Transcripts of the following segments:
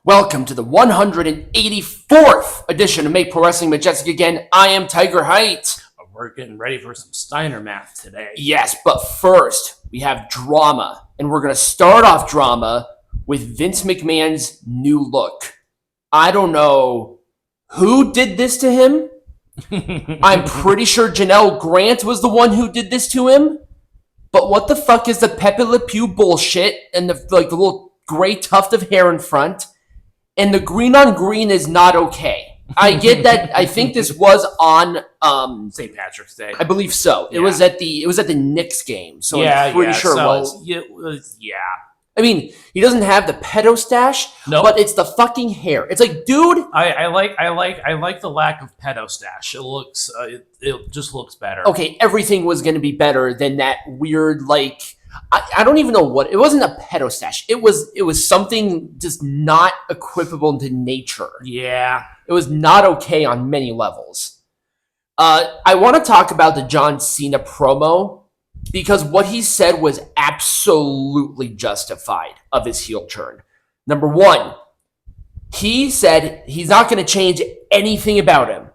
Welcome to the 184th edition of Make Pro Wrestling Majestic again. I am Tiger Height. We're getting ready for some Steiner math today. Yes, but first, we have drama. And we're going to start off drama with Vince McMahon's new look. I don't know who did this to him. I'm pretty sure Janelle Grant was the one who did this to him. But what the fuck is the Pepe Le Pew bullshit and the little gray tuft of hair in front? And the green on green is not okay. I get that. I think this was on St. Patrick's Day. I believe so. It was at the Knicks game, so I'm pretty sure it was. Yeah. I mean, he doesn't have the pedo stash, but it's the fucking hair. It's like, dude. I like the lack of pedo stash. It looks it just looks better. Okay, everything was going to be better than that weird I don't even know what it wasn't a pedo stash. It was something just not equipable to nature. Yeah, it was not okay on many levels. I want to talk about the John Cena promo because what he said was absolutely justified of his heel turn. Number one, he said he's not going to change anything about him.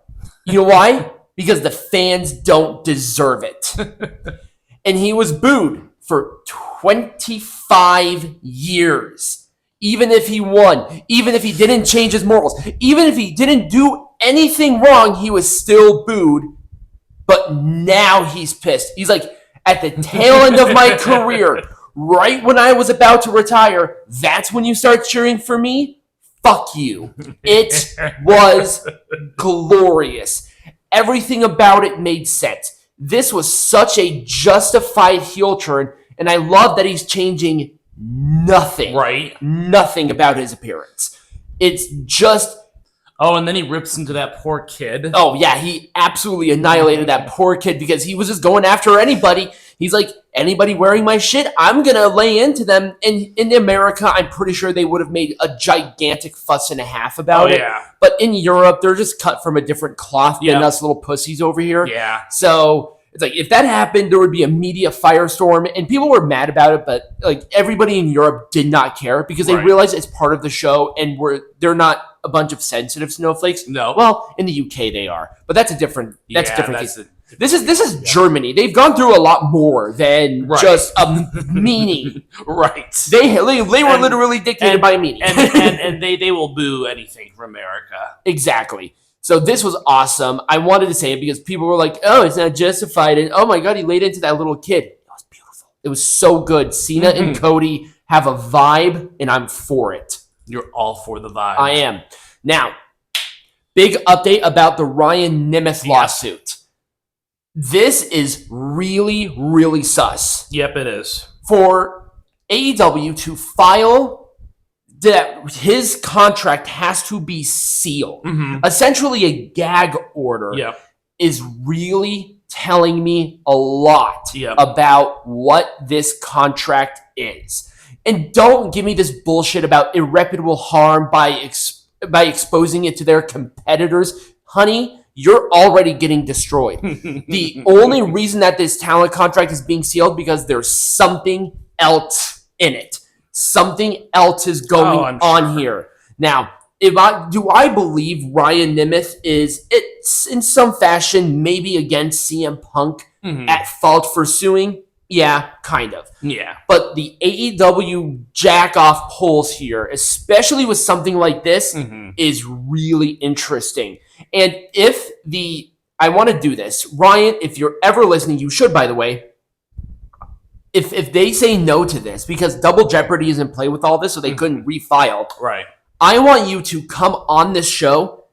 You know why? Because the fans don't deserve it. And he was booed for 25 years. Even if he won, even if he didn't change his morals, even if he didn't do anything wrong, he was still booed. But now he's pissed. He's like, at the tail end of my career, right when I was about to retire, that's when you start cheering for me? Fuck you. It was glorious. Everything about it made sense. This was such a justified heel turn, and I love that he's changing nothing. Right. Nothing about his appearance. It's just... Oh, and then he rips into that poor kid. Oh, yeah, he absolutely annihilated that poor kid because he was just going after anybody. He's like, anybody wearing my shit, I'm going to lay into them. And in America, I'm pretty sure they would have made a gigantic fuss and a half about it. Yeah. But in Europe, they're just cut from a different cloth than us little pussies over here. Yeah. So it's like, if that happened, there would be a media firestorm. And people were mad about it, but everybody in Europe did not care because they realized it's part of the show and they're not a bunch of sensitive snowflakes. No. Well, in the UK they are, but that's a different case. This is yeah. Germany. They've gone through a lot more than just a meanie. Right. They were literally dictated by a meanie. and they will boo anything from America. Exactly. So this was awesome. I wanted to say it because people were like, "Oh, it's not justified," and "Oh my god, he laid into that little kid." It was beautiful. It was so good. Cena and Cody have a vibe, and I'm for it. You're all for the vibe. I am. Now, big update about the Ryan Nemeth lawsuit. This is really, really sus. Yep, it is. For AEW to file that his contract has to be sealed. Essentially a gag order is really telling me a lot about what this contract is. And don't give me this bullshit about irreparable harm by exposing it to their competitors. Honey, you're already getting destroyed. The only reason that this talent contract is being sealed because there's something else in it. Something else is going on here. Now, do I believe Ryan Nemeth is in some fashion maybe against CM Punk at fault for suing? Yeah, kind of. Yeah. But the AEW jack-off polls here, especially with something like this, is really interesting. And I want to do this. Ryan, if you're ever listening, you should, by the way, if they say no to this, because Double Jeopardy is in play with all this, so they couldn't refile. Right. I want you to come on this show,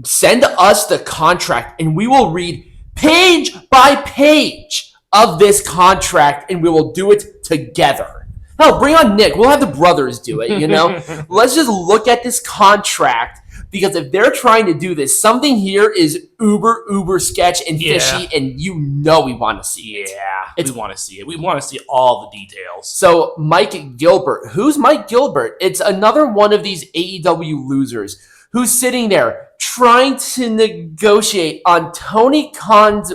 send us the contract, and we will read page by page of this contract, and we will do it together. Hell, bring on Nick. We'll have the brothers do it, you know? Let's just look at this contract, because if they're trying to do this, something here is uber sketch and fishy, and you know we want to see it. Yeah, we want to see it. We want to see all the details. So, Mike Gilbert. Who's Mike Gilbert? It's another one of these AEW losers who's sitting there trying to negotiate on Tony Khan's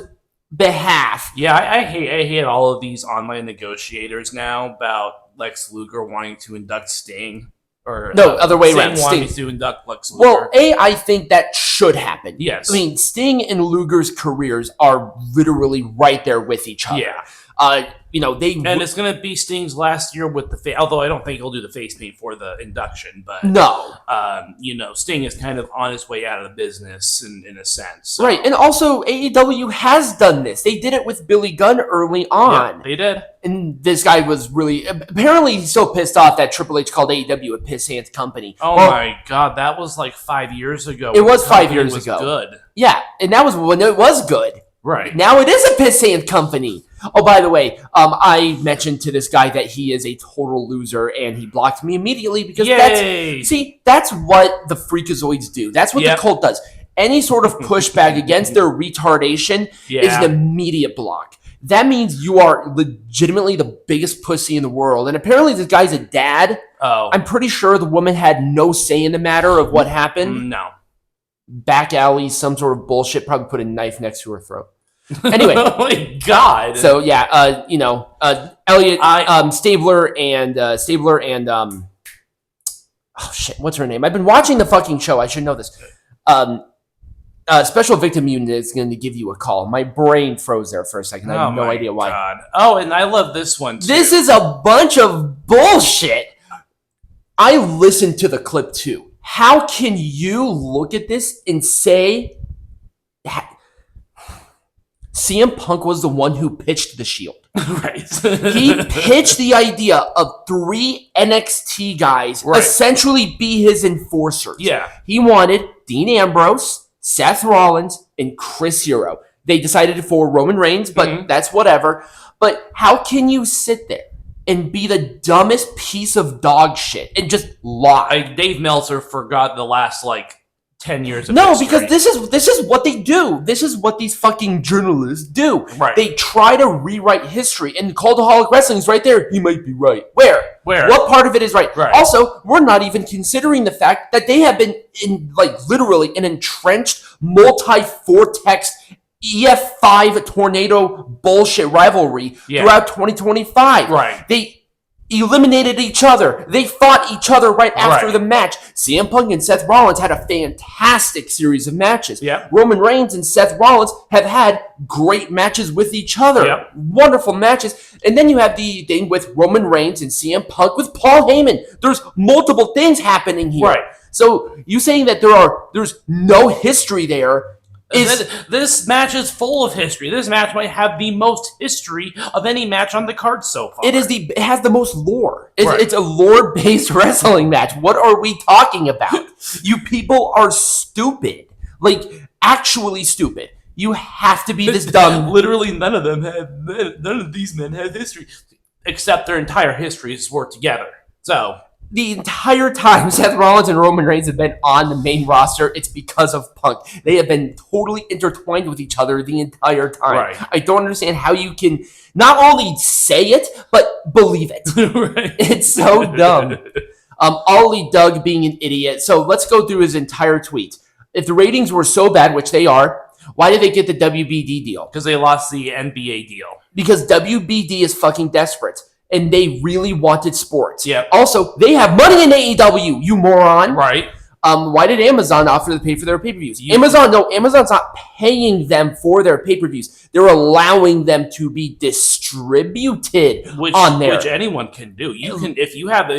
behalf. Yeah, I hate all of these online negotiators now about Lex Luger wanting to induct Sting. Or no, other way around. Sting Sting wanted to induct Lex Luger. Well, I think that should happen. Yes. I mean, Sting and Luger's careers are literally right there with each other. Yeah. And it's going to be Sting's last year with the face. Although I don't think he'll do the face paint for the induction, but no. Sting is kind of on his way out of the business in a sense. So. Right, and also AEW has done this. They did it with Billy Gunn early on. Yeah, they did. And this guy was really apparently he's so pissed off that Triple H called AEW a piss hands company. Oh my God, that was like 5 years ago. It was 5 years ago. Good. Yeah, and that was when it was good. Right. Now it is a piss hand company. Oh, by the way, I mentioned to this guy that he is a total loser, and he blocked me immediately because that's what the Freakazoids do. That's what the cult does. Any sort of pushback against their retardation is an immediate block. That means you are legitimately the biggest pussy in the world. And apparently this guy's a dad. Oh. I'm pretty sure the woman had no say in the matter of what happened. No. Back alley, some sort of bullshit, probably put a knife next to her throat. Anyway. Oh my God. So yeah, Elliot, Stabler and oh shit, what's her name? I've been watching the fucking show. I should know this. Special Victim Unit is going to give you a call. My brain froze there for a second. I have no idea why. God. Oh, and I love this one too. This is a bunch of bullshit. I listened to the clip too. How can you look at this and say CM Punk was the one who pitched the Shield? Right. He pitched the idea of 3 NXT guys essentially be his enforcers. Yeah. He wanted Dean Ambrose, Seth Rollins, and Chris Hero. They decided for Roman Reigns, but that's whatever. But how can you sit there and be the dumbest piece of dog shit and just lie? Dave Meltzer forgot the last 10 years of history. Because this is what they do. This is what these fucking journalists do. Right. They try to rewrite history, and Cultaholic Wrestling's right there. He might be right. Where? What part of it is right? Also, we're not even considering the fact that they have been in literally an entrenched multi-vortex EF5 tornado bullshit rivalry throughout 2025. Right. They eliminated each other. They fought each other right after the match. CM Punk and Seth Rollins had a fantastic series of matches. Yep. Roman Reigns and Seth Rollins have had great matches with each other. Yep. Wonderful matches. And then you have the thing with Roman Reigns and CM Punk with Paul Heyman. There's multiple things happening here. Right. So you saying that there's no history there this match is full of history. This match might have the most history of any match on the card so far. It has the most lore. It's a lore-based wrestling match. What are we talking about? You people are stupid. Actually stupid. You have to be this dumb. Literally none of these men have history. Except their entire histories were together. So the entire time Seth Rollins and Roman Reigns have been on the main roster, it's because of Punk. They have been totally intertwined with each other the entire time. Right. I don't understand how you can not only say it, but believe it. It's so dumb. AllEliteDoug being an idiot. So let's go through his entire tweet. If the ratings were so bad, which they are, why did they get the WBD deal? Because they lost the NBA deal. Because WBD is fucking desperate. And they really wanted sports. Yeah. Also, they have money in AEW, you moron. Right. Why did Amazon offer to pay for their pay-per-views? Amazon's not paying them for their pay-per-views. They're allowing them to be distributed on there. Which anyone can do. You can if you have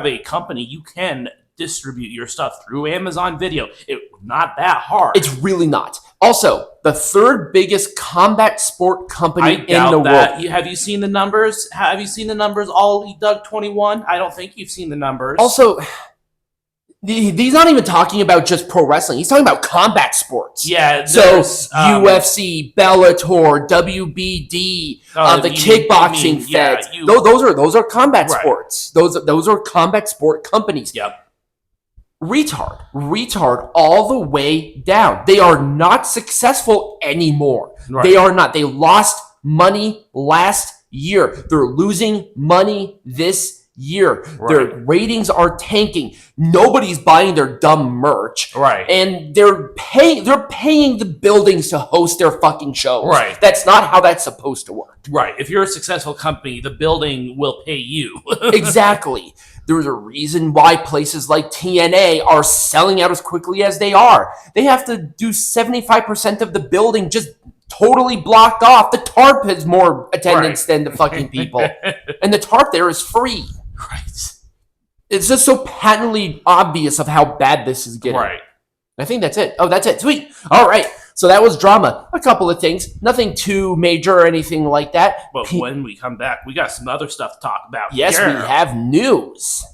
a company, you can distribute your stuff through Amazon Video. It's not that hard. It's really not. Also, the third biggest combat sport company in the world. Have you seen the numbers? Have you seen the numbers? AllEliteDoug 21? I don't think you've seen the numbers. Also, he's not even talking about just pro wrestling. He's talking about combat sports. Yeah. So UFC, Bellator, WBD, the kickboxing feds. Those are combat sports. Those are combat sport companies. Yep. Retard all the way down. They are not successful anymore. Right. They are not. They lost money last year. They're losing money this year. Right. Their ratings are tanking. Nobody's buying their dumb merch. Right. And they're paying the buildings to host their fucking shows. Right. That's not how that's supposed to work. Right. If you're a successful company, the building will pay you. Exactly. There's a reason why places like TNA are selling out as quickly as they are. They have to do 75% of the building just totally blocked off. The tarp has more attendance than the fucking people. And the tarp there is free. Right. It's just so patently obvious of how bad this is getting. Right. I think that's it. Oh, that's it. Sweet. All right. So that was drama. A couple of things. Nothing too major or anything like that. But when we come back, we got some other stuff to talk about. Yes, we have news.